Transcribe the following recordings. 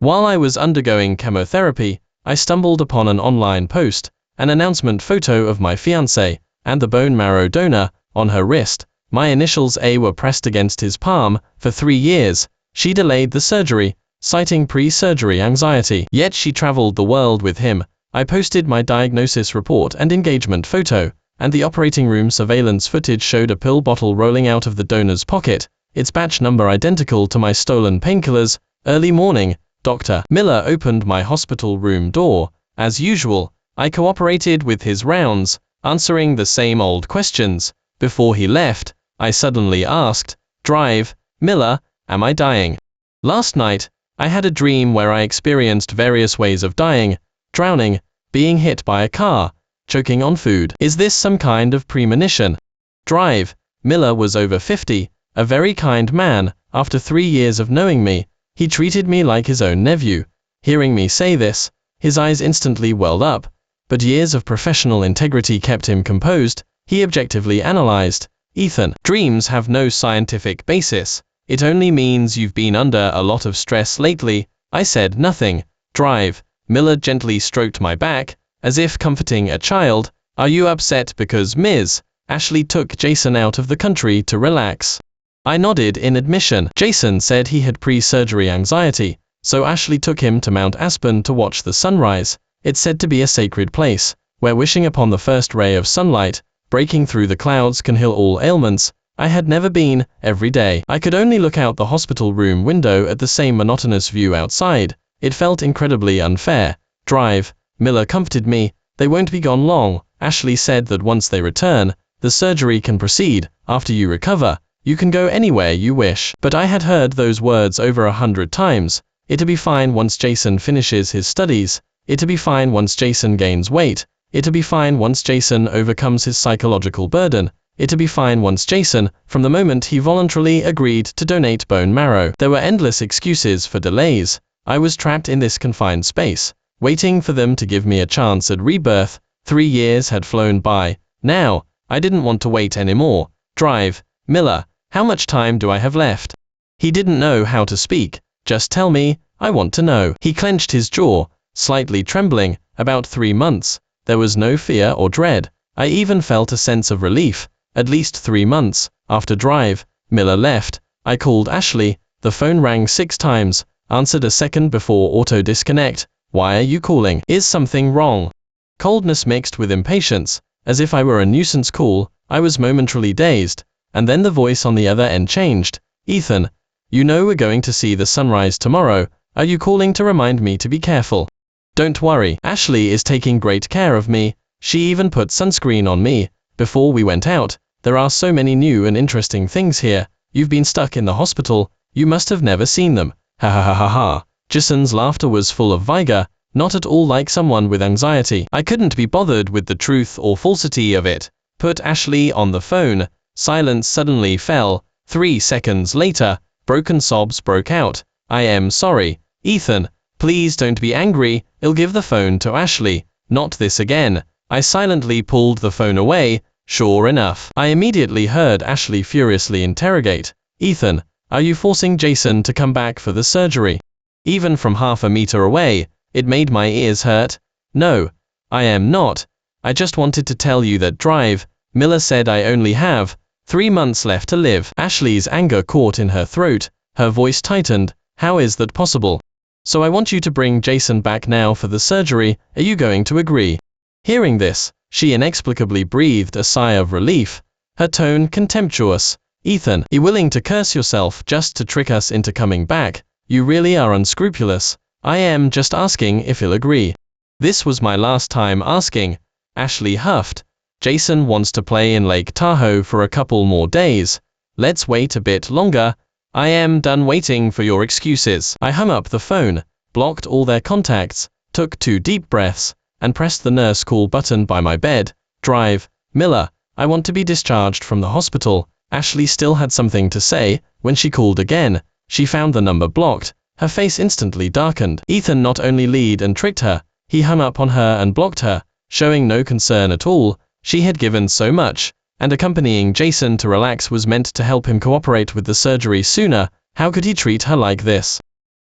While I was undergoing chemotherapy, I stumbled upon an online post, an announcement photo of my fiancée, and the bone marrow donor, on her wrist. My initials A were pressed against his palm. For 3 years, she delayed the surgery, citing pre-surgery anxiety. Yet she traveled the world with him. I posted my diagnosis report and engagement photo, and the operating room surveillance footage showed a pill bottle rolling out of the donor's pocket, its batch number identical to my stolen painkillers. Early morning, Dr. Miller opened my hospital room door. As usual, I cooperated with his rounds, answering the same old questions. Before he left, I suddenly asked, "Drive, Miller, am I dying?" Last night, I had a dream where I experienced various ways of dying: drowning, being hit by a car, choking on food. Is this some kind of premonition? Drive. Miller was over 50, a very kind man. After 3 years of knowing me, he treated me like his own nephew. Hearing me say this, his eyes instantly welled up, but years of professional integrity kept him composed. He objectively analyzed, "Ethan, dreams have no scientific basis. It only means you've been under a lot of stress lately." I said nothing. Drive. Miller gently stroked my back, as if comforting a child. "Are you upset because Ms. Ashley took Jason out of the country to relax?" I nodded in admission. Jason said he had pre-surgery anxiety, so Ashley took him to Mount Aspen to watch the sunrise. It's said to be a sacred place, where wishing upon the first ray of sunlight, breaking through the clouds, can heal all ailments. I had never been. Every day, I could only look out the hospital room window at the same monotonous view outside. It felt incredibly unfair. Drive. Miller comforted me. "They won't be gone long." Ashley said that once they return, the surgery can proceed. After you recover, you can go anywhere you wish. But I had heard those words over 100 times. It'll be fine once Jason finishes his studies. It'll be fine once Jason gains weight. It'll be fine once Jason overcomes his psychological burden. It'll be fine once Jason, from the moment he voluntarily agreed to donate bone marrow. There were endless excuses for delays. I was trapped in this confined space, waiting for them to give me a chance at rebirth. 3 years had flown by. Now, I didn't want to wait anymore. Drive. Miller, how much time do I have left? He didn't know how to speak. Just tell me, I want to know. He clenched his jaw, slightly trembling. About 3 months. There was no fear or dread. I even felt a sense of relief. At least 3 months. After Drive. Miller left, I called Ashley. The phone rang 6 times, answered a second before auto disconnect. "Why are you calling? Is something wrong?" Coldness mixed with impatience, as if I were a nuisance call. I was momentarily dazed, and then the voice on the other end changed. "Ethan, you know we're going to see the sunrise tomorrow. Are you calling to remind me to be careful?" "Don't worry, Ashley is taking great care of me. She even put sunscreen on me before we went out. There are so many new and interesting things here. You've been stuck in the hospital. You must have never seen them." Ha ha ha ha ha. Jason's laughter was full of vigor, not at all like someone with anxiety. I couldn't be bothered with the truth or falsity of it. Put Ashley on the phone. Silence suddenly fell. 3 seconds later, broken sobs broke out. "I am sorry, Ethan. Please don't be angry." I'll give the phone to Ashley. "Not this again." I silently pulled the phone away. Sure enough, I immediately heard Ashley furiously interrogate, "Ethan, are you forcing Jason to come back for the surgery?" Even from half a meter away, it made my ears hurt. "No, I am not. I just wanted to tell you that Drive. Miller said I only have 3 months left to live." Ashley's anger caught in her throat. Her voice tightened. "How is that possible? So I want you to bring Jason back now for the surgery. Are you going to agree?" Hearing this, she inexplicably breathed a sigh of relief, her tone contemptuous. "Ethan, you're willing to curse yourself just to trick us into coming back? You really are unscrupulous. I am just asking if he'll agree." "This was my last time asking," Ashley huffed. "Jason wants to play in Lake Tahoe for a couple more days. Let's wait a bit longer. I am done waiting for your excuses." I hung up the phone, blocked all their contacts, took 2 deep breaths, and pressed the nurse call button by my bed. "Drive. Miller, I want to be discharged from the hospital." Ashley still had something to say. When she called again, she found the number blocked. Her face instantly darkened. Ethan not only lied and tricked her, he hung up on her and blocked her, showing no concern at all. She had given so much, and accompanying Jason to relax was meant to help him cooperate with the surgery sooner. How could he treat her like this?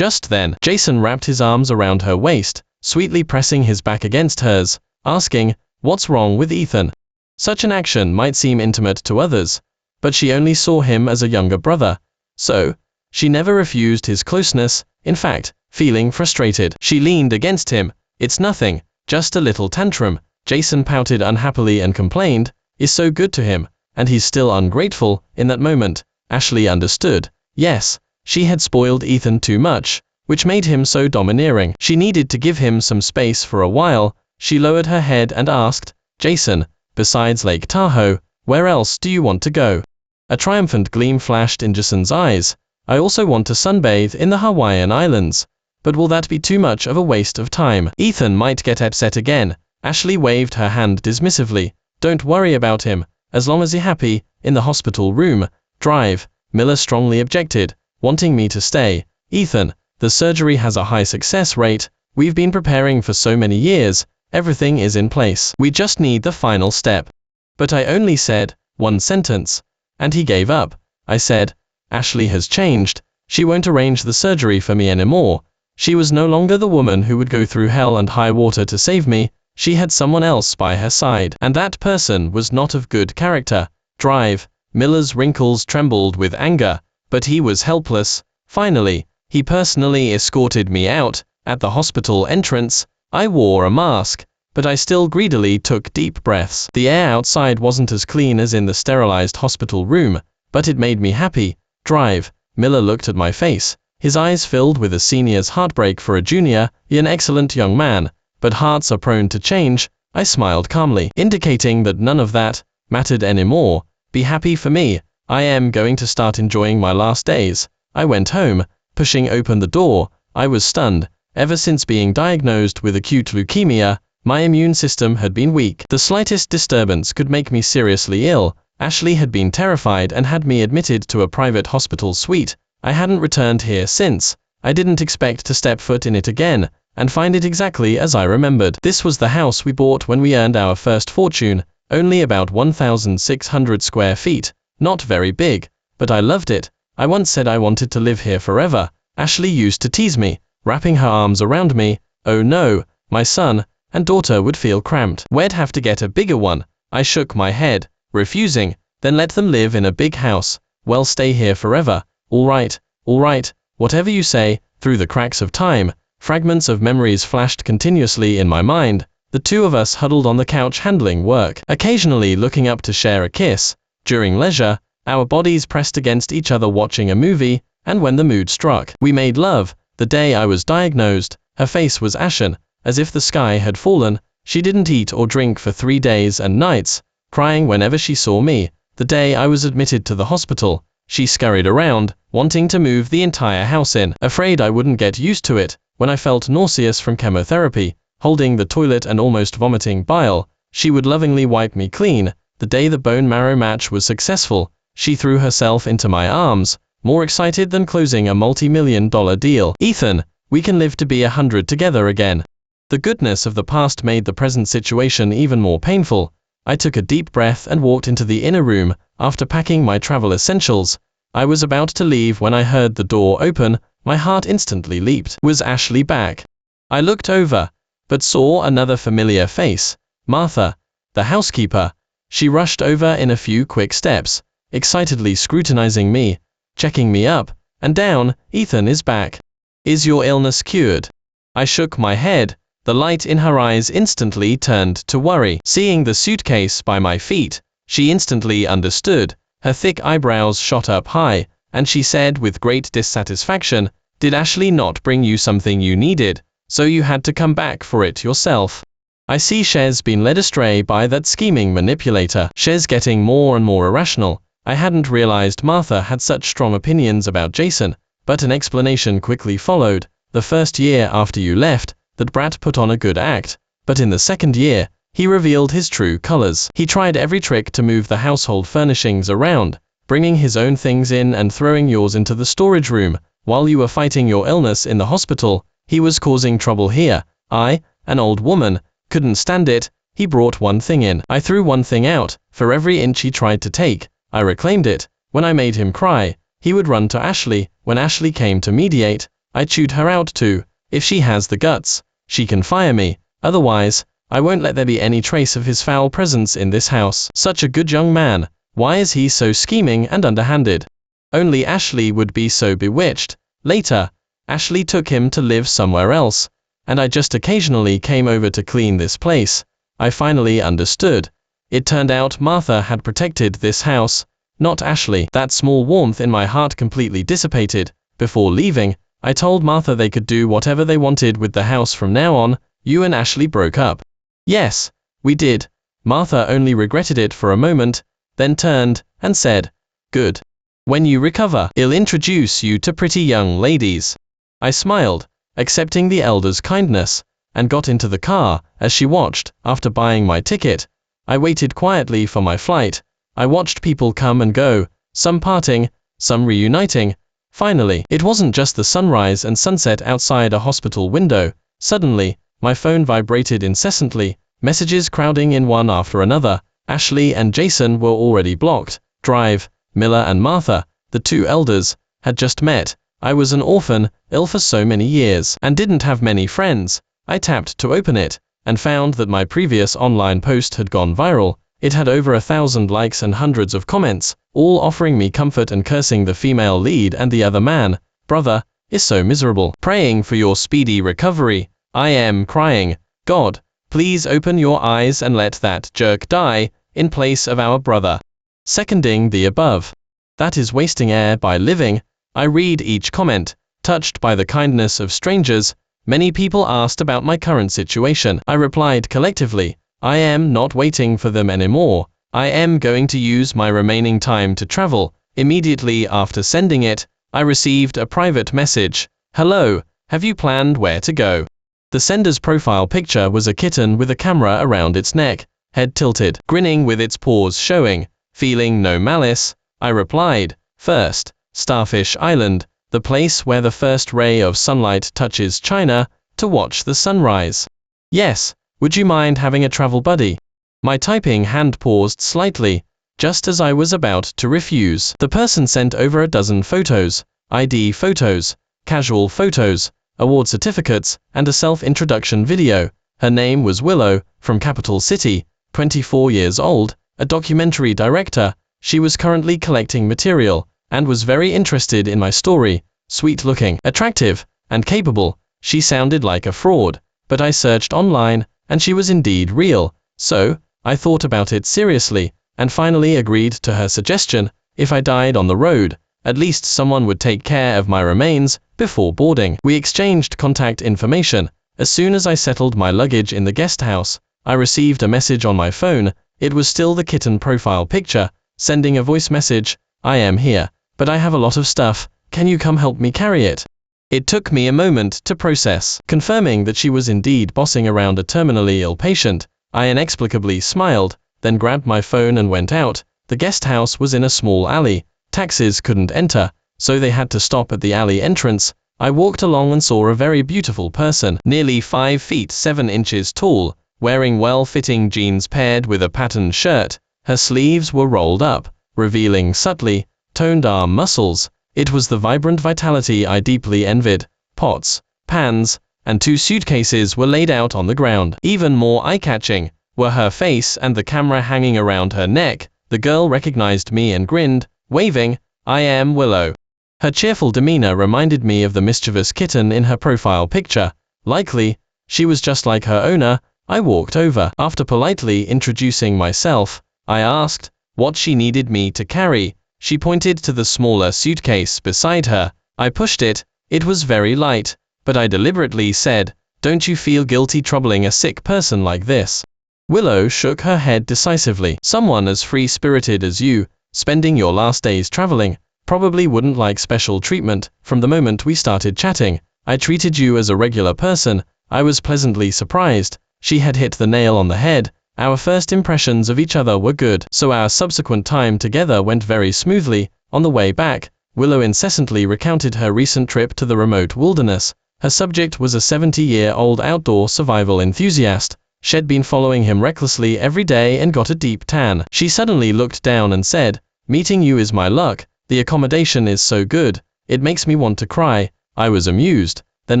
Just then, Jason wrapped his arms around her waist, sweetly pressing his back against hers, asking, "What's wrong with Ethan?" Such an action might seem intimate to others, but she only saw him as a younger brother. So, she never refused his closeness. In fact, feeling frustrated, she leaned against him. "It's nothing, just a little tantrum." Jason pouted unhappily and complained, "Is so good to him, and he's still ungrateful." In that moment, Ashley understood. Yes, she had spoiled Ethan too much, which made him so domineering. She needed to give him some space for a while. She lowered her head and asked, "Jason, besides Lake Tahoe, where else do you want to go?" A triumphant gleam flashed in Jason's eyes. "I also want to sunbathe in the Hawaiian Islands. But will that be too much of a waste of time? Ethan might get upset again." Ashley waved her hand dismissively. "Don't worry about him, as long as he's happy." In the hospital room, Drive, Miller strongly objected, wanting me to stay. "Ethan, the surgery has a high success rate. We've been preparing for so many years. Everything is in place. We just need the final step." But I only said one sentence, and he gave up. I said, "Ashley has changed. She won't arrange the surgery for me anymore. She was no longer the woman who would go through hell and high water to save me. She had someone else by her side, and that person was not of good character." Drive, Miller's wrinkles trembled with anger, but he was helpless. Finally, he personally escorted me out. At the hospital entrance, I wore a mask, but I still greedily took deep breaths. The air outside wasn't as clean as in the sterilized hospital room, but it made me happy. Drive, Miller looked at my face, his eyes filled with a senior's heartbreak for a junior. "You're an excellent young man, but hearts are prone to change." I smiled calmly, indicating that none of that mattered anymore. "Be happy for me. I am going to start enjoying my last days." I went home, pushing open the door. I was stunned. Ever since being diagnosed with acute leukemia, my immune system had been weak. The slightest disturbance could make me seriously ill. Ashley had been terrified and had me admitted to a private hospital suite. I hadn't returned here since. I didn't expect to step foot in it again, and find it exactly as I remembered. This was the house we bought when we earned our first fortune, only about 1,600 square feet, not very big, but I loved it. I once said I wanted to live here forever. Ashley used to tease me, wrapping her arms around me. "Oh no, my son and daughter would feel cramped. We'd have to get a bigger one." I shook my head, refusing. "Then let them live in a big house." "Well, stay here forever." All right, whatever you say." Through the cracks of time, fragments of memories flashed continuously in my mind. The two of us huddled on the couch handling work, occasionally looking up to share a kiss. During leisure, our bodies pressed against each other watching a movie, and when the mood struck, we made love. The day I was diagnosed, her face was ashen, as if the sky had fallen. She didn't eat or drink for 3 days and nights, crying whenever she saw me. The day I was admitted to the hospital, she scurried around, wanting to move the entire house in, afraid I wouldn't get used to it. When I felt nauseous from chemotherapy, holding the toilet and almost vomiting bile, she would lovingly wipe me clean. The day the bone marrow match was successful, she threw herself into my arms, more excited than closing a multi-million-dollar deal. "Ethan, we can live to be 100 together again." The goodness of the past made the present situation even more painful. I took a deep breath and walked into the inner room. After packing my travel essentials, I was about to leave when I heard the door open. My heart instantly leaped. Was Ashley back? I looked over, but saw another familiar face. Martha, the housekeeper. She rushed over in a few quick steps, excitedly scrutinizing me, checking me up and down. "Ethan is back. Is your illness cured?" I shook my head. The light in her eyes instantly turned to worry. Seeing the suitcase by my feet, she instantly understood. Her thick eyebrows shot up high, and she said with great dissatisfaction, "Did Ashley not bring you something you needed, so you had to come back for it yourself?" I see she's been led astray by that scheming manipulator. She's getting more and more irrational. I hadn't realized Martha had such strong opinions about Jason, but an explanation quickly followed. "The first year after you left, that brat put on a good act, but in the second year, he revealed his true colors. He tried every trick to move the household furnishings around, bringing his own things in and throwing yours into the storage room. While you were fighting your illness in the hospital, he was causing trouble here. I, an old woman, couldn't stand it. He brought one thing in. I threw one thing out. For every inch he tried to take, I reclaimed it. When I made him cry, he would run to Ashley. When Ashley came to mediate, I chewed her out too. If she has the guts, she can fire me. Otherwise, I won't let there be any trace of his foul presence in this house. Such a good young man. Why is he so scheming and underhanded? Only Ashley would be so bewitched. Later, Ashley took him to live somewhere else, and I just occasionally came over to clean this place. I finally understood. It turned out Martha had protected this house, not Ashley. That small warmth in my heart completely dissipated. Before leaving, I told Martha they could do whatever they wanted with the house from now on. You and Ashley broke up. Yes, we did. Martha only regretted it for a moment, then turned and said, "Good. When you recover, I'll introduce you to pretty young ladies." I smiled, accepting the elder's kindness, and got into the car. As she watched, after buying my ticket, I waited quietly for my flight. I watched people come and go, some parting, some reuniting. Finally, it wasn't just the sunrise and sunset outside a hospital window. Suddenly, my phone vibrated incessantly, messages crowding in one after another. Ashley and Jason were already blocked. Drive, Miller and Martha, the two elders, had just met. I was an orphan, ill for so many years, and didn't have many friends. I tapped to open it, and found that my previous online post had gone viral. It had over 1,000 likes and hundreds of comments, all offering me comfort and cursing the female lead and the other man. "Brother, is so miserable. Praying for your speedy recovery. I am crying. God, please open your eyes and let that jerk die in place of our brother." Seconding the above. That is wasting air by living. I read each comment, touched by the kindness of strangers. Many people asked about my current situation. I replied collectively, I am not waiting for them anymore. I am going to use my remaining time to travel. Immediately after sending it, I received a private message. "Hello, have you planned where to go?" The sender's profile picture was a kitten with a camera around its neck, head tilted, grinning with its paws showing. Feeling no malice, I replied, "First, Starfish Island, the place where the first ray of sunlight touches China, to watch the sunrise. Yes, would you mind having a travel buddy?" My typing hand paused slightly, just as I was about to refuse. The person sent over a dozen photos, ID photos, casual photos, award certificates, and a self-introduction video. Her name was Willow, from Capital City, 24 years old, a documentary director. She was currently collecting material, and was very interested in my story. Sweet-looking, attractive, and capable, she sounded like a fraud, but I searched online, and she was indeed real. So, I thought about it seriously, and finally agreed to her suggestion. If I died on the road, at least someone would take care of my remains before boarding. We exchanged contact information. As soon as I settled my luggage in the guest house, I received a message on my phone. It was still the kitten profile picture, sending a voice message. "I am here, but I have a lot of stuff. Can you come help me carry it?" It took me a moment to process. Confirming that she was indeed bossing around a terminally ill patient, I inexplicably smiled, then grabbed my phone and went out. The guest house was in a small alley. Taxis couldn't enter, so they had to stop at the alley entrance. I walked along and saw a very beautiful person, nearly 5 feet 7 inches tall, wearing well-fitting jeans paired with a patterned shirt. Her sleeves were rolled up, revealing subtly toned arm muscles. It was the vibrant vitality I deeply envied. Pots, pans, and 2 suitcases were laid out on the ground. Even more eye-catching were her face and the camera hanging around her neck. The girl recognized me and grinned, waving, "I am Willow." Her cheerful demeanor reminded me of the mischievous kitten in her profile picture. Likely, she was just like her owner. I walked over. After politely introducing myself, I asked what she needed me to carry. She pointed to the smaller suitcase beside her. I pushed it. It was very light, but I deliberately said, "Don't you feel guilty troubling a sick person like this?" Willow shook her head decisively. "Someone as free-spirited as you, spending your last days traveling, probably wouldn't like special treatment. From the moment we started chatting, I treated you as a regular person." I was pleasantly surprised. She had hit the nail on the head. Our first impressions of each other were good, so our subsequent time together went very smoothly. On the way back, Willow incessantly recounted her recent trip to the remote wilderness. Her subject was a 70-year-old outdoor survival enthusiast. She'd been following him recklessly every day and got a deep tan. She suddenly looked down and said, "Meeting you is my luck. The accommodation is so good, it makes me want to cry." I was amused. Then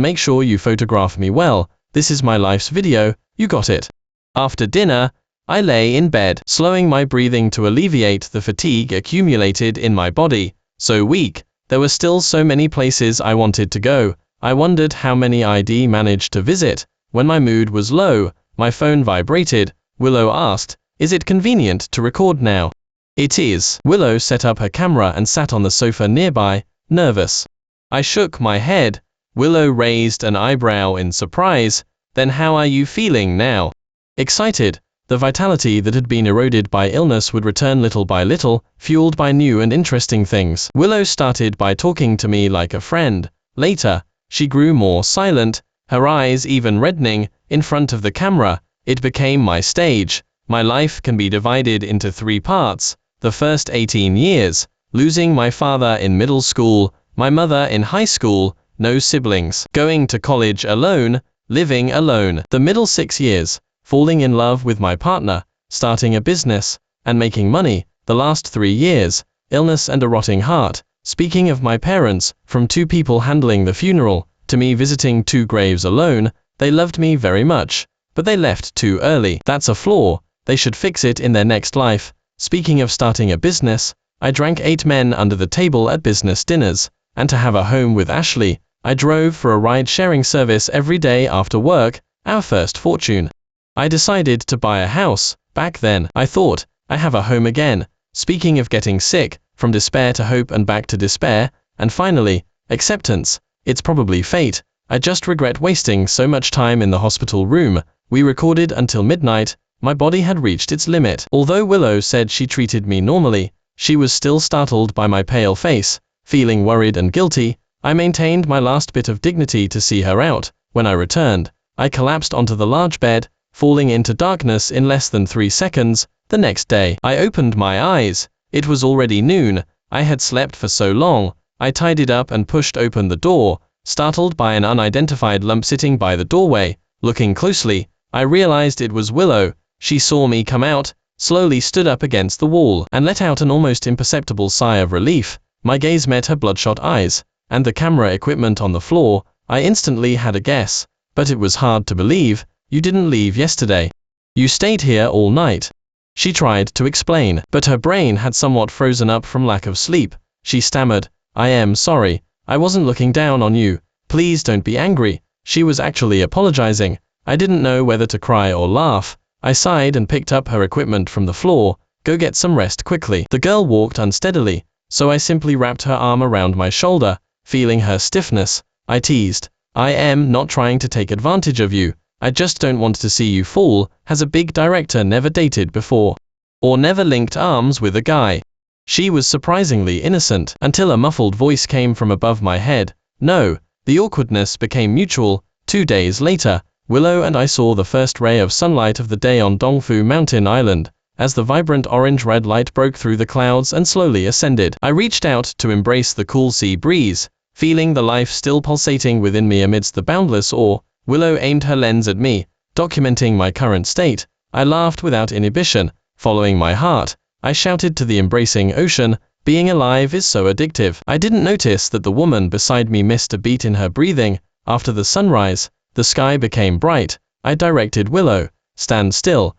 make sure you photograph me well. This is my life's video, you got it. After dinner, I lay in bed, slowing my breathing to alleviate the fatigue accumulated in my body. So weak, there were still so many places I wanted to go. I wondered how many I'd managed to visit. When my mood was low, my phone vibrated. Willow asked, "Is it convenient to record now?" "It is." Willow set up her camera and sat on the sofa nearby, nervous. I shook my head. Willow raised an eyebrow in surprise. "Then how are you feeling now?" "Excited." The vitality that had been eroded by illness would return little by little, fueled by new and interesting things. Willow started by talking to me like a friend. Later, she grew more silent, her eyes even reddening. In front of the camera, it became my stage. My life can be divided into 3 parts. The first 18 years, losing my father in middle school, my mother in high school, no siblings, going to college alone, living alone. The middle 6 years, falling in love with my partner, starting a business, and making money. The last 3 years, illness and a rotting heart. Speaking of my parents, from 2 people handling the funeral, to me visiting 2 graves alone, they loved me very much, but they left too early. That's a flaw, they should fix it in their next life. Speaking of starting a business, I drank 8 men under the table at business dinners, and to have a home with Ashley, I drove for a ride-sharing service every day after work, our first fortune. I decided to buy a house. Back then, I thought, I have a home again. Speaking of getting sick, from despair to hope and back to despair, and finally, acceptance. It's probably fate. I just regret wasting so much time in the hospital room. We recorded until midnight. My body had reached its limit. Although Willow said she treated me normally, she was still startled by my pale face. Feeling worried and guilty, I maintained my last bit of dignity to see her out. When I returned, I collapsed onto the large bed, falling into darkness in less than 3 seconds. The next day, I opened my eyes. It was already noon. I had slept for so long. I tidied up and pushed open the door, startled by an unidentified lump sitting by the doorway. Looking closely, I realized it was Willow. She saw me come out, slowly stood up against the wall, and let out an almost imperceptible sigh of relief. My gaze met her bloodshot eyes, and the camera equipment on the floor. I instantly had a guess, but it was hard to believe. "You didn't leave yesterday. You stayed here all night." She tried to explain, but her brain had somewhat frozen up from lack of sleep. She stammered, "I am sorry. I wasn't looking down on you. Please don't be angry." She was actually apologizing. I didn't know whether to cry or laugh. I sighed and picked up her equipment from the floor. "Go get some rest quickly." The girl walked unsteadily, so I simply wrapped her arm around my shoulder. Feeling her stiffness, I teased, "I am not trying to take advantage of you. I just don't want to see you fall." Has a big director never dated before? Or never linked arms with a guy? She was surprisingly innocent, until a muffled voice came from above my head. "No." The awkwardness became mutual. 2 days later, Willow and I saw the first ray of sunlight of the day on Dongfu Mountain Island, as the vibrant orange-red light broke through the clouds and slowly ascended. I reached out to embrace the cool sea breeze, feeling the life still pulsating within me amidst the boundless awe. Willow aimed her lens at me, documenting my current state. I laughed without inhibition. Following my heart, I shouted to the embracing ocean, "Being alive is so addictive." I didn't notice that the woman beside me missed a beat in her breathing. After the sunrise, the sky became bright. I directed Willow, stand still,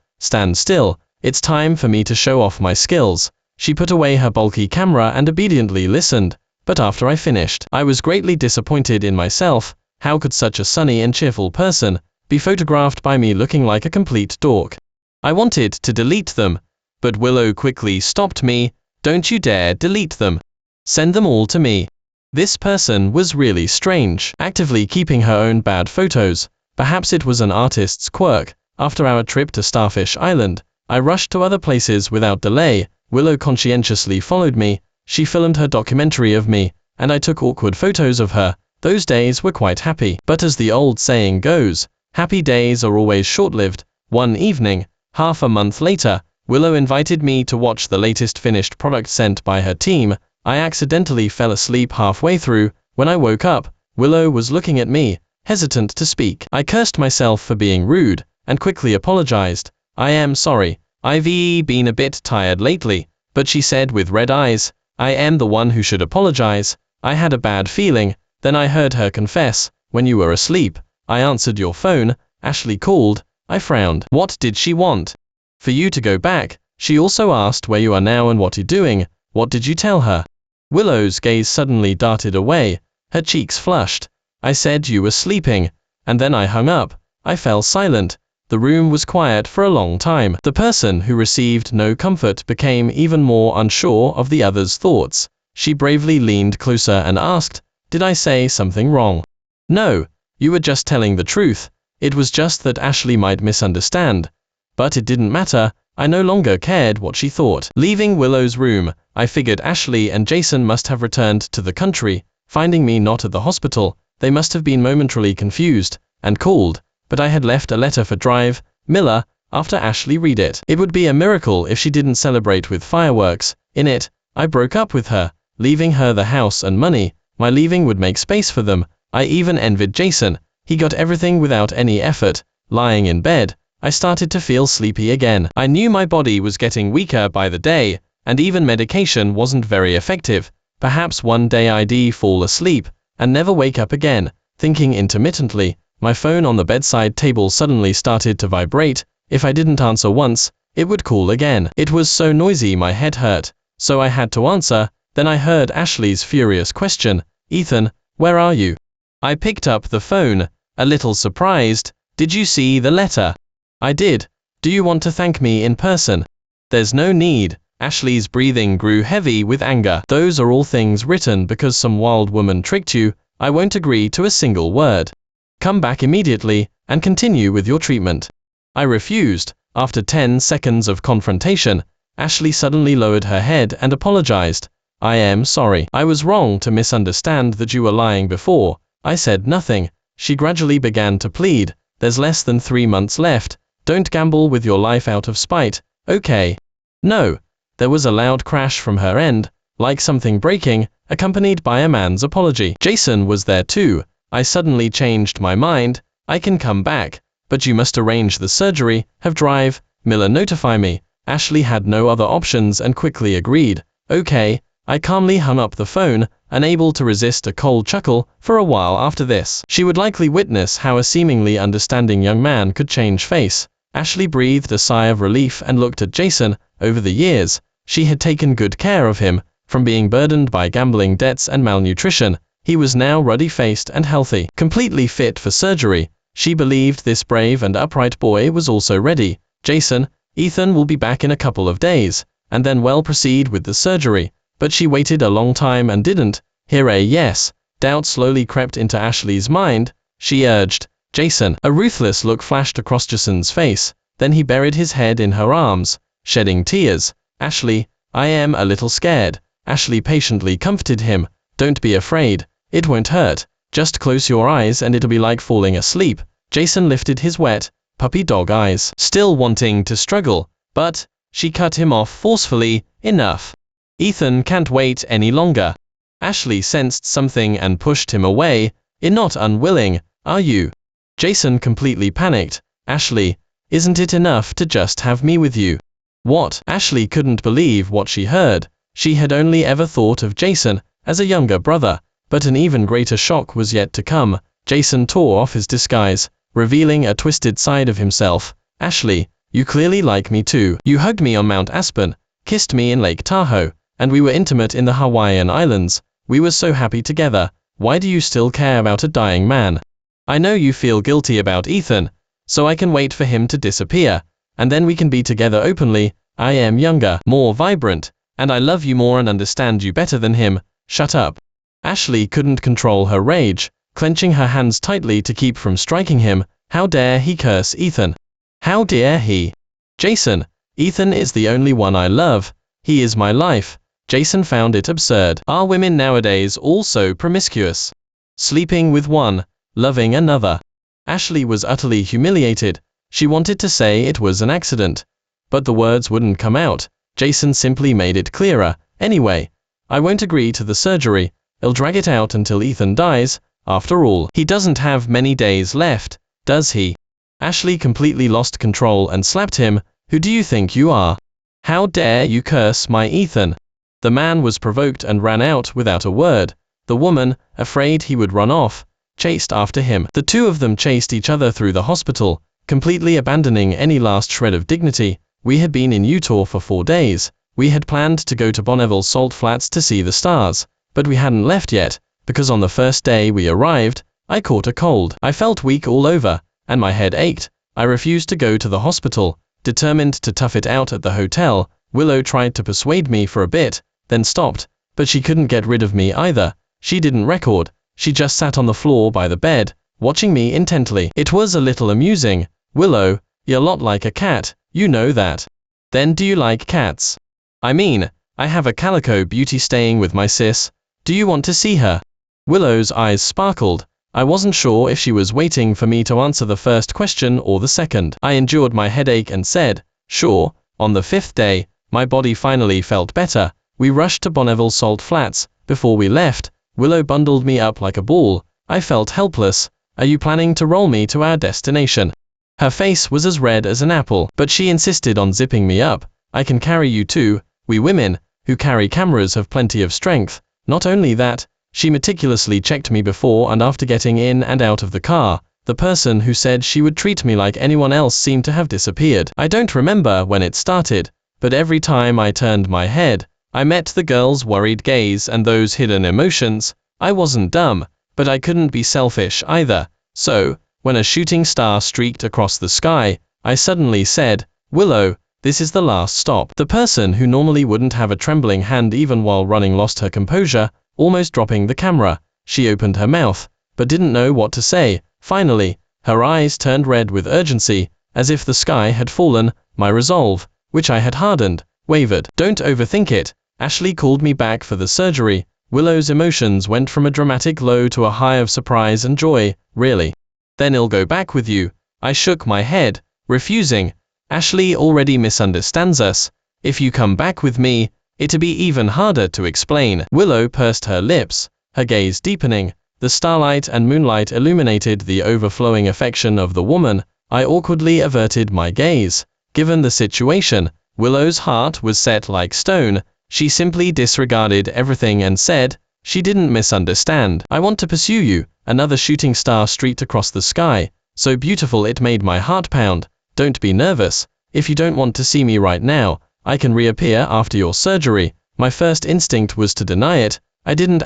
it's time for me to show off my skills." She put away her bulky camera and obediently listened, but after I finished, I was greatly disappointed in myself. How could such a sunny and cheerful person be photographed by me looking like a complete dork? I wanted to delete them, but Willow quickly stopped me. "Don't you dare delete them. Send them all to me." This person was really strange, actively keeping her own bad photos. Perhaps it was an artist's quirk. After our trip to Starfish Island, I rushed to other places without delay. Willow conscientiously followed me. She filmed her documentary of me, and I took awkward photos of her. Those days were quite happy. But as the old saying goes, happy days are always short-lived. One evening, half a month later, Willow invited me to watch the latest finished product sent by her team. I accidentally fell asleep halfway through. When I woke up, Willow was looking at me, hesitant to speak. I cursed myself for being rude, and quickly apologized. "I am sorry. I've been a bit tired lately." But she said with red eyes, "I am the one who should apologize. I had a bad feeling." Then I heard her confess, when you were asleep, I answered your phone, Ashley called, I frowned. What did she want? For you to go back. She also asked where you are now and what you're doing. What did you tell her? Willow's gaze suddenly darted away, her cheeks flushed. I said you were sleeping, and then I hung up. I fell silent. The room was quiet for a long time. The person who received no comfort became even more unsure of the other's thoughts. She bravely leaned closer and asked, did I say something wrong? No, you were just telling the truth. It was just that Ashley might misunderstand. But it didn't matter. I no longer cared what she thought. Leaving Willow's room, I figured Ashley and Jason must have returned to the country. Finding me not at the hospital, they must have been momentarily confused and called, but I had left a letter for Drive, Miller, after Ashley read it. It would be a miracle if she didn't celebrate with fireworks. In it, I broke up with her, leaving her the house and money. My leaving would make space for them. I even envied Jason. He got everything without any effort. Lying in bed, I started to feel sleepy again. I knew my body was getting weaker by the day, and even medication wasn't very effective. Perhaps one day I'd fall asleep and never wake up again. Thinking intermittently, my phone on the bedside table suddenly started to vibrate. If I didn't answer once, it would call again. It was so noisy my head hurt, so I had to answer. Then I heard Ashley's furious question, Ethan, where are you? I picked up the phone, a little surprised. Did you see the letter? I did. Do you want to thank me in person? There's no need. Ashley's breathing grew heavy with anger. Those are all things written because some wild woman tricked you. I won't agree to a single word. Come back immediately and continue with your treatment. I refused. After 10 seconds of confrontation, Ashley suddenly lowered her head and apologized. I am sorry. I was wrong to misunderstand that you were lying before. I said nothing. She gradually began to plead. There's less than 3 months left. Don't gamble with your life out of spite, okay? No. There was a loud crash from her end, like something breaking, accompanied by a man's apology. Jason was there too. I suddenly changed my mind. I can come back, but you must arrange the surgery, have Drive, Miller notify me. Ashley had no other options and quickly agreed. Okay. I calmly hung up the phone, unable to resist a cold chuckle. For a while after this, she would likely witness how a seemingly understanding young man could change face. Ashley breathed a sigh of relief and looked at Jason. Over the years, she had taken good care of him. From being burdened by gambling debts and malnutrition, he was now ruddy-faced and healthy, completely fit for surgery. She believed this brave and upright boy was also ready. Jason, Ethan will be back in a couple of days, and then we'll proceed with the surgery. But she waited a long time and didn't hear a yes. Doubt slowly crept into Ashley's mind. She urged, Jason. A ruthless look flashed across Jason's face. Then he buried his head in her arms, shedding tears. Ashley, I am a little scared. Ashley patiently comforted him. Don't be afraid. It won't hurt. Just close your eyes and it'll be like falling asleep. Jason lifted his wet, puppy dog eyes, still wanting to struggle, but she cut him off forcefully. Enough. Ethan can't wait any longer. Ashley sensed something and pushed him away. You're not unwilling, are you? Jason completely panicked. Ashley, isn't it enough to just have me with you? What? Ashley couldn't believe what she heard. She had only ever thought of Jason as a younger brother, but an even greater shock was yet to come. Jason tore off his disguise, revealing a twisted side of himself. Ashley, you clearly like me too. You hugged me on Mount Aspen, kissed me in Lake Tahoe, and we were intimate in the Hawaiian Islands. We were so happy together. Why do you still care about a dying man? I know you feel guilty about Ethan, so I can wait for him to disappear, and then we can be together openly. I am younger, more vibrant, and I love you more and understand you better than him. Shut up. Ashley couldn't control her rage, clenching her hands tightly to keep from striking him. How dare he curse Ethan? How dare he? Jason, Ethan is the only one I love. He is my life. Jason found it absurd. Are women nowadays all so promiscuous? Sleeping with one, loving another. Ashley was utterly humiliated. She wanted to say it was an accident, but the words wouldn't come out. Jason simply made it clearer. Anyway, I won't agree to the surgery. I'll drag it out until Ethan dies. After all, he doesn't have many days left, does he? Ashley completely lost control and slapped him. Who do you think you are? How dare you curse my Ethan? The man was provoked and ran out without a word. The woman, afraid he would run off, chased after him. The two of them chased each other through the hospital, completely abandoning any last shred of dignity. We had been in Utah for 4 days. We had planned to go to Bonneville Salt Flats to see the stars, but we hadn't left yet, because on the first day we arrived, I caught a cold. I felt weak all over, and my head ached. I refused to go to the hospital, determined to tough it out at the hotel. Willow tried to persuade me for a bit, then stopped, but she couldn't get rid of me either. She didn't record, she just sat on the floor by the bed, watching me intently. It was a little amusing. Willow, you're a lot like a cat, you know that. Then do you like cats? I mean, I have a calico beauty staying with my sis. Do you want to see her? Willow's eyes sparkled. I wasn't sure if she was waiting for me to answer the first question or the second. I endured my headache and said, sure. On the 5th day, my body finally felt better. We rushed to Bonneville Salt Flats. Before we left, Willow bundled me up like a ball. I felt helpless. Are you planning to roll me to our destination? Her face was as red as an apple, but she insisted on zipping me up. I can carry you too. We women, who carry cameras, have plenty of strength. Not only that, she meticulously checked me before and after getting in and out of the car. The person who said she would treat me like anyone else seemed to have disappeared. I don't remember when it started, but every time I turned my head, I met the girl's worried gaze and those hidden emotions. I wasn't dumb, but I couldn't be selfish either. So, when a shooting star streaked across the sky, I suddenly said, Willow, this is the last stop. The person who normally wouldn't have a trembling hand even while running lost her composure, almost dropping the camera. She opened her mouth, but didn't know what to say. Finally, her eyes turned red with urgency, as if the sky had fallen. My resolve, which I had hardened, wavered. Don't overthink it. Ashley called me back for the surgery. Willow's emotions went from a dramatic low to a high of surprise and joy. Really? Then I'll go back with you. I shook my head, refusing. Ashley already misunderstands us. If you come back with me, it'll be even harder to explain. Willow pursed her lips, her gaze deepening. The starlight and moonlight illuminated the overflowing affection of the woman. I awkwardly averted my gaze. Given the situation, Willow's heart was set like stone. She simply disregarded everything and said, she didn't misunderstand. I want to pursue you. Another shooting star streaked across the sky, so beautiful it made my heart pound. Don't be nervous. If you don't want to see me right now, I can reappear after your surgery. My first instinct was to deny it. I didn't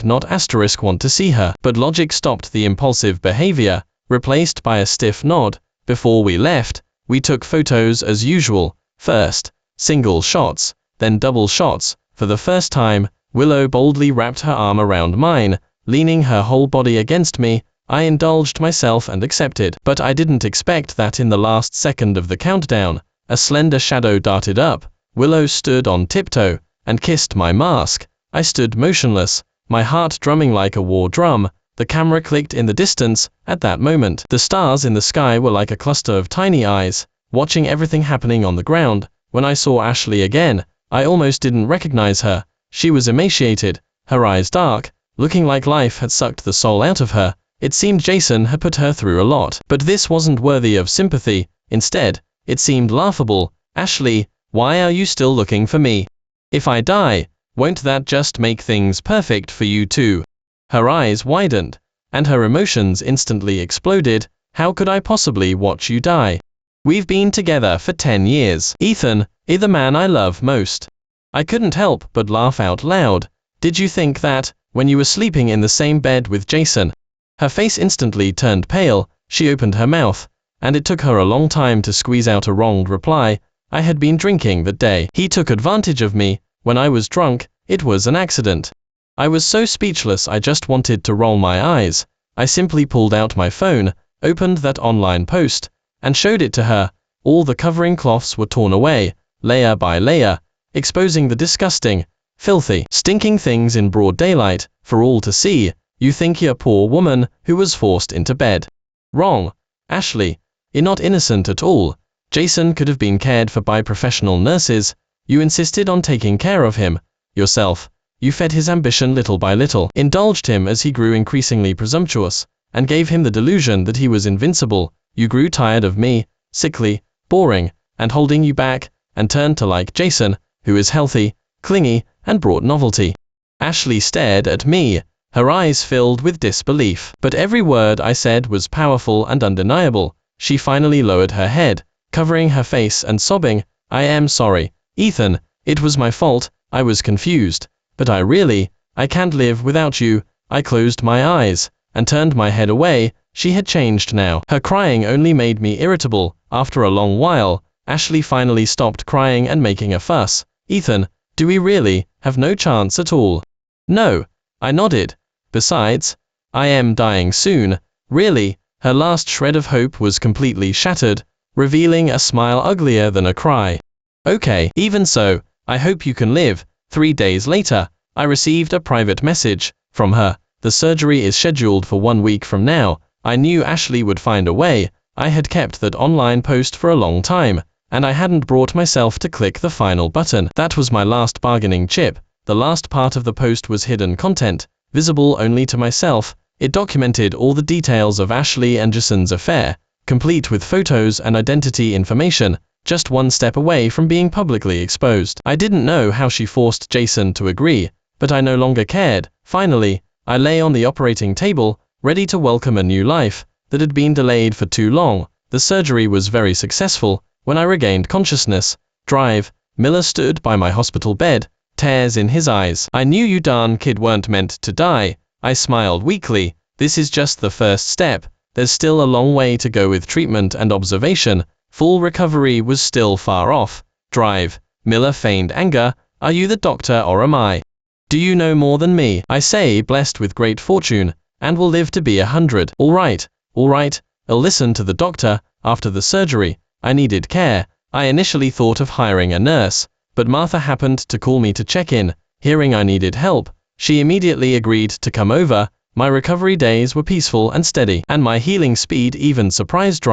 not want to see her, but logic stopped the impulsive behavior, replaced by a stiff nod. Before we left, we took photos as usual. First, single shots, then double shots. For the first time, Willow boldly wrapped her arm around mine, leaning her whole body against me. I indulged myself and accepted, but I didn't expect that in the last second of the countdown, a slender shadow darted up. Willow stood on tiptoe and kissed my mask. I stood motionless, my heart drumming like a war drum. The camera clicked in the distance. At that moment, the stars in the sky were like a cluster of tiny eyes, watching everything happening on the ground. When I saw Ashley again, I almost didn't recognize her. She was emaciated, her eyes dark, looking like life had sucked the soul out of her. It seemed Jason had put her through a lot, but this wasn't worthy of sympathy. Instead, it seemed laughable. Ashley, why are you still looking for me? If I die, won't that just make things perfect for you too? Her eyes widened, and her emotions instantly exploded. How could I possibly watch you die? We've been together for 10 years. Ethan is the man I love most. I couldn't help but laugh out loud. Did you think that, when you were sleeping in the same bed with Jason? Her face instantly turned pale. She opened her mouth, and it took her a long time to squeeze out a wronged reply. I had been drinking that day. He took advantage of me. When I was drunk, it was an accident. I was so speechless I just wanted to roll my eyes. I simply pulled out my phone, opened that online post, and showed it to her. All the covering cloths were torn away, layer by layer, exposing the disgusting, filthy, stinking things in broad daylight, for all to see. You think you're a poor woman who was forced into bed. Wrong, Ashley. You're not innocent at all. Jason could have been cared for by professional nurses. You insisted on taking care of him yourself. You fed his ambition little by little, indulged him as he grew increasingly presumptuous, and gave him the delusion that he was invincible. You grew tired of me, sickly, boring, and holding you back, and turned to like Jason, who is healthy, clingy, and brought novelty. Ashley stared at me, Her eyes filled with disbelief. But every word I said was powerful and undeniable. She finally lowered her head, covering her face and sobbing, "I am sorry, Ethan. It was my fault. I was confused. But I can't live without you." I closed my eyes and turned my head away. She had changed now. Her crying only made me irritable. After a long while, Ashley finally stopped crying and making a fuss. "Ethan, do we really have no chance at all?" "No," I nodded. "Besides, I am dying soon." Really, her last shred of hope was completely shattered, revealing a smile uglier than a cry. "Okay, even so, I hope you can live." 3 days later, I received a private message from her. "The surgery is scheduled for 1 week from now." I knew Ashley would find a way. I had kept that online post for a long time, and I hadn't brought myself to click the final button. That was my last bargaining chip. The last part of the post was hidden content, visible only to myself. It documented all the details of Ashley and Jason's affair, complete with photos and identity information, just one step away from being publicly exposed. I didn't know how she forced Jason to agree, but I no longer cared. Finally, I lay on the operating table, ready to welcome a new life that had been delayed for too long. The surgery was very successful. When I regained consciousness, Miller stood by my hospital bed, tears in his eyes. "I knew you darn kid weren't meant to die." I smiled weakly. "This is just the first step. There's still a long way to go with treatment and observation. Full recovery was still far off." Miller feigned anger. "Are you the doctor or am I? Do you know more than me?" I say, "Blessed with great fortune, and will live to be 100. All right, I'll listen to the doctor." After the surgery, I needed care. I initially thought of hiring a nurse, but Martha happened to call me to check in. Hearing I needed help, she immediately agreed to come over. My recovery days were peaceful and steady, and my healing speed even surprised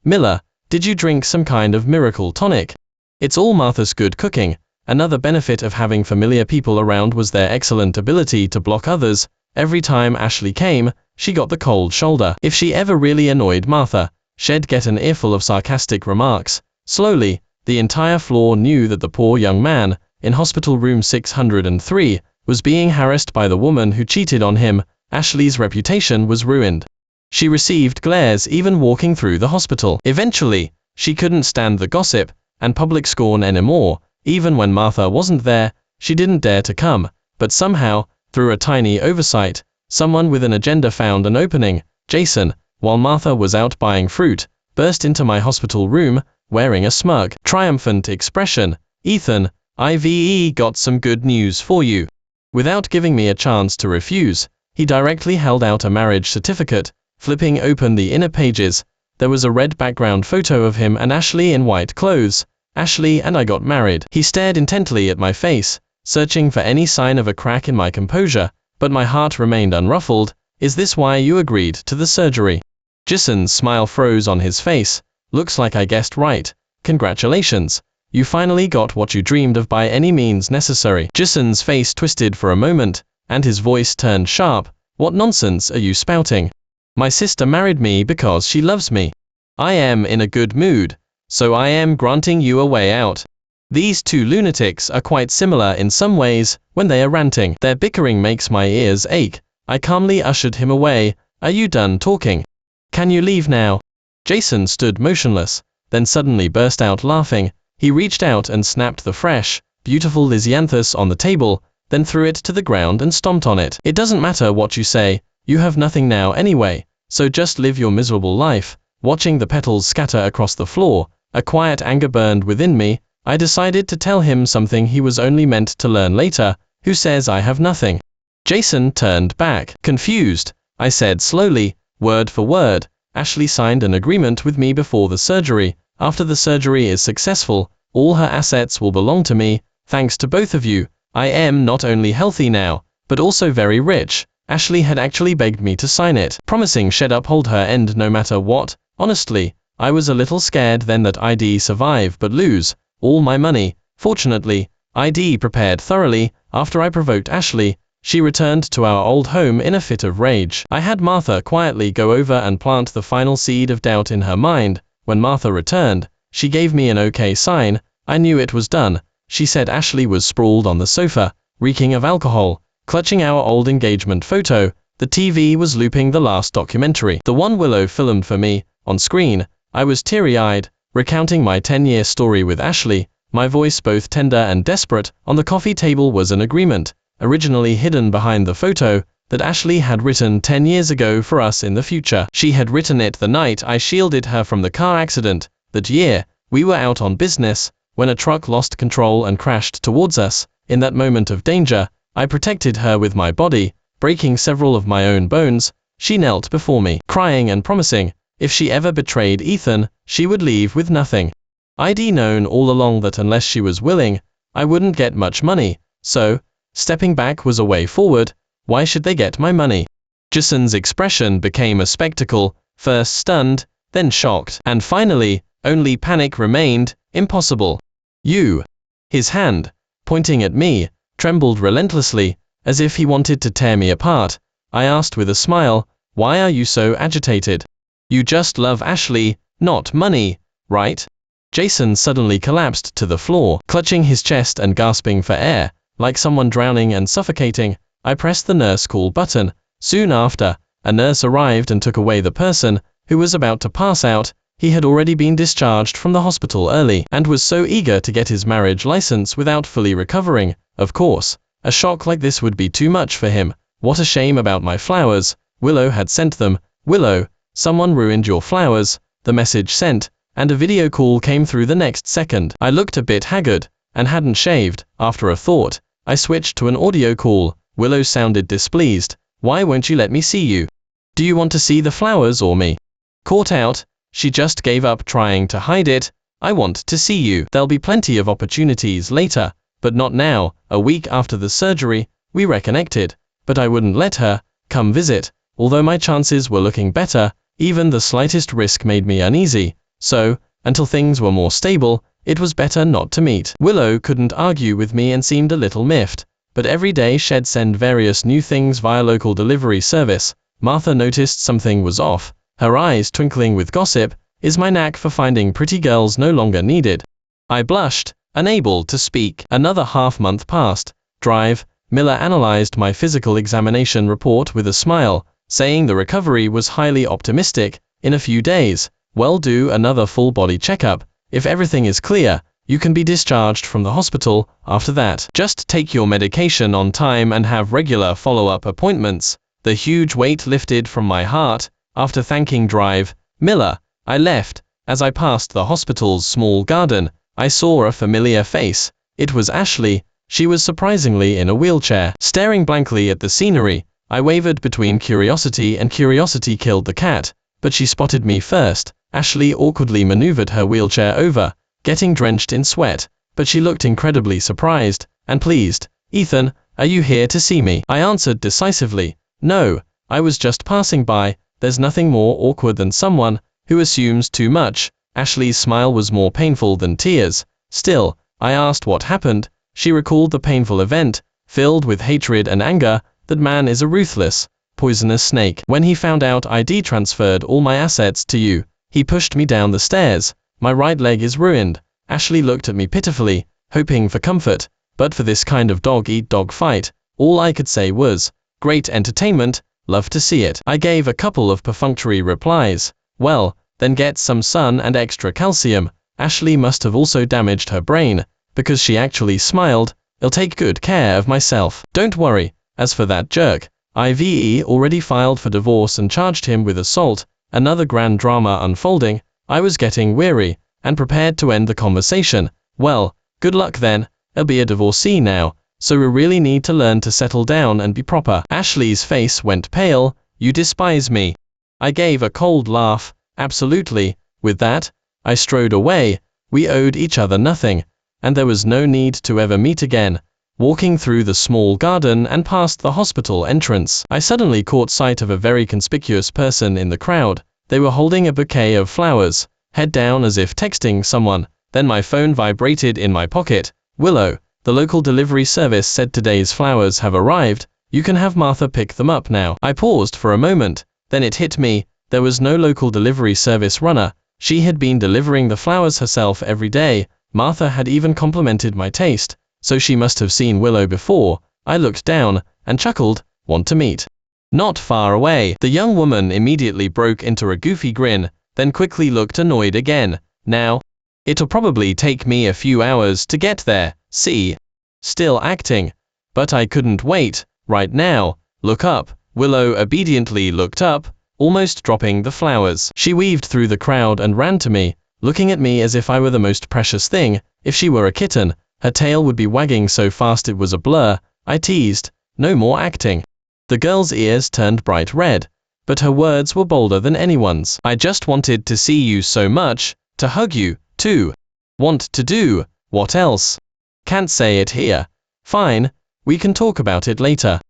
Miller. "Did you drink some kind of miracle tonic?" It's all Martha's good cooking. Another benefit of having familiar people around was their excellent ability to block others. Every time Ashley came, she got the cold shoulder. If she ever really annoyed Martha, she'd get an earful of sarcastic remarks. Slowly, the entire floor knew that the poor young man, in hospital room 603, was being harassed by the woman who cheated on him. Ashley's reputation was ruined. She received glares even walking through the hospital. Eventually, she couldn't stand the gossip and public scorn anymore. Even when Martha wasn't there, she didn't dare to come. But somehow, through a tiny oversight, someone with an agenda found an opening. Jason, while Martha was out buying fruit, burst into my hospital room, wearing a smug, triumphant expression. "Ethan, I've got some good news for you." Without giving me a chance to refuse, he directly held out a marriage certificate. Flipping open the inner pages, there was a red background photo of him and Ashley in white clothes. "Ashley and I got married." He stared intently at my face, searching for any sign of a crack in my composure, but my heart remained unruffled. "Is this why you agreed to the surgery?" Jason's smile froze on his face. "Looks like I guessed right. Congratulations. You finally got what you dreamed of by any means necessary." Jason's face twisted for a moment, and his voice turned sharp. "What nonsense are you spouting? My sister married me because she loves me. I am in a good mood, so I am granting you a way out." These two lunatics are quite similar in some ways when they are ranting. Their bickering makes my ears ache. I calmly ushered him away. "Are you done talking? Can you leave now?" Jason stood motionless, then suddenly burst out laughing. He reached out and snapped the fresh, beautiful Lysianthus on the table, then threw it to the ground and stomped on it. "It doesn't matter what you say, you have nothing now anyway, so just live your miserable life." Watching the petals scatter across the floor, a quiet anger burned within me. I decided to tell him something he was only meant to learn later. "Who says I have nothing?" Jason turned back. Confused, I said slowly, word for word, "Ashley signed an agreement with me before the surgery. After the surgery is successful, all her assets will belong to me. Thanks to both of you, I am not only healthy now, but also very rich." Ashley had actually begged me to sign it, promising she'd uphold her end no matter what. Honestly, I was a little scared then that I'd survive but lose all my money. Fortunately, I'd prepared thoroughly. After I provoked Ashley, she returned to our old home in a fit of rage. I had Martha quietly go over and plant the final seed of doubt in her mind. When Martha returned, she gave me an okay sign. I knew it was done. She said Ashley was sprawled on the sofa, reeking of alcohol. clutching our old engagement photo. The TV was looping the last documentary, the one Willow filmed for me. On screen, I was teary-eyed, recounting my 10-year story with Ashley, my voice both tender and desperate. On the coffee table was an agreement, originally hidden behind the photo, that Ashley had written 10 years ago for us in the future. She had written it the night I shielded her from the car accident. That year, we were out on business, when a truck lost control and crashed towards us. In that moment of danger, I protected her with my body, breaking several of my own bones. She knelt before me, crying and promising, if she ever betrayed Ethan, she would leave with nothing. I'd known all along that unless she was willing, I wouldn't get much money, so, stepping back was a way forward. Why should they get my money? Jason's expression became a spectacle, first stunned, then shocked, and finally, only panic remained. Impossible. You. His hand, pointing at me, trembled relentlessly, as if he wanted to tear me apart. I asked with a smile, why are you so agitated? You just love Ashley, not money, right? Jason suddenly collapsed to the floor, clutching his chest and gasping for air, like someone drowning and suffocating. I pressed the nurse call button. Soon after, a nurse arrived and took away the person who was about to pass out. He had already been discharged from the hospital early, and was so eager to get his marriage license without fully recovering. Of course, a shock like this would be too much for him. What a shame about my flowers. Willow had sent them. Willow, someone ruined your flowers. The message sent, and a video call came through the next second. I looked a bit haggard, and hadn't shaved. After a thought, I switched to an audio call. Willow sounded displeased. Why won't you let me see you? Do you want to see the flowers or me? Caught out, she just gave up trying to hide it. I want to see you. There'll be plenty of opportunities later, but not now. A week after the surgery, we reconnected, but I wouldn't let her come visit. Although my chances were looking better, even the slightest risk made me uneasy. So, until things were more stable, it was better not to meet. Willow couldn't argue with me and seemed a little miffed, but every day she'd send various new things via local delivery service. Martha noticed something was off, her eyes twinkling with gossip. Is my knack for finding pretty girls no longer needed? I blushed, unable to speak. Another half-month passed. Drive. Miller analyzed my physical examination report with a smile, saying the recovery was highly optimistic. In a few days, we'll do another full-body checkup. If everything is clear, you can be discharged from the hospital. After that, just take your medication on time and have regular follow-up appointments. The huge weight lifted from my heart. After thanking Drive, Miller, I left. As I passed the hospital's small garden, I saw a familiar face. It was Ashley. She was surprisingly in a wheelchair. Staring blankly at the scenery, I wavered between curiosity and curiosity killed the cat, but she spotted me first. Ashley awkwardly maneuvered her wheelchair over, getting drenched in sweat, but she looked incredibly surprised and pleased. Ethan, are you here to see me? I answered decisively. No, I was just passing by. There's nothing more awkward than someone who assumes too much. Ashley's smile was more painful than tears. Still, I asked what happened. She recalled the painful event, filled with hatred and anger. That man is a ruthless, poisonous snake. When he found out I'd transferred all my assets to you, he pushed me down the stairs. My right leg is ruined. Ashley looked at me pitifully, hoping for comfort, but for this kind of dog-eat-dog fight, all I could say was, great entertainment, love to see it. I gave a couple of perfunctory replies. Well, then get some sun and extra calcium. Ashley must have also damaged her brain, because she actually smiled. I'll take good care of myself. Don't worry. As for that jerk, IVE already filed for divorce and charged him with assault. Another grand drama unfolding. I was getting weary, and prepared to end the conversation. Well, good luck then. I'll be a divorcee now, so we really need to learn to settle down and be proper. Ashley's face went pale. You despise me. I gave a cold laugh. Absolutely. With that, I strode away. We owed each other nothing, and there was no need to ever meet again. Walking through the small garden and past the hospital entrance, I suddenly caught sight of a very conspicuous person in the crowd. They were holding a bouquet of flowers, head down as if texting someone. Then my phone vibrated in my pocket. Willow, the local delivery service said today's flowers have arrived. You can have Martha pick them up now. I paused for a moment, then it hit me. There was no local delivery service runner. She had been delivering the flowers herself every day. Martha had even complimented my taste, so she must have seen Willow before. I looked down and chuckled, "Want to meet?" "Not far away." The young woman immediately broke into a goofy grin, then quickly looked annoyed again. "Now? It'll probably take me a few hours to get there, see?" Still acting. But I couldn't wait. "Right now. Look up." Willow obediently looked up, almost dropping the flowers. She weaved through the crowd and ran to me, looking at me as if I were the most precious thing. If she were a kitten, her tail would be wagging so fast it was a blur. I teased, "No more acting." The girl's ears turned bright red, but her words were bolder than anyone's. "I just wanted to see you so much, to hug you, too." "Want to do? What else?" "Can't say it here." "Fine, we can talk about it later."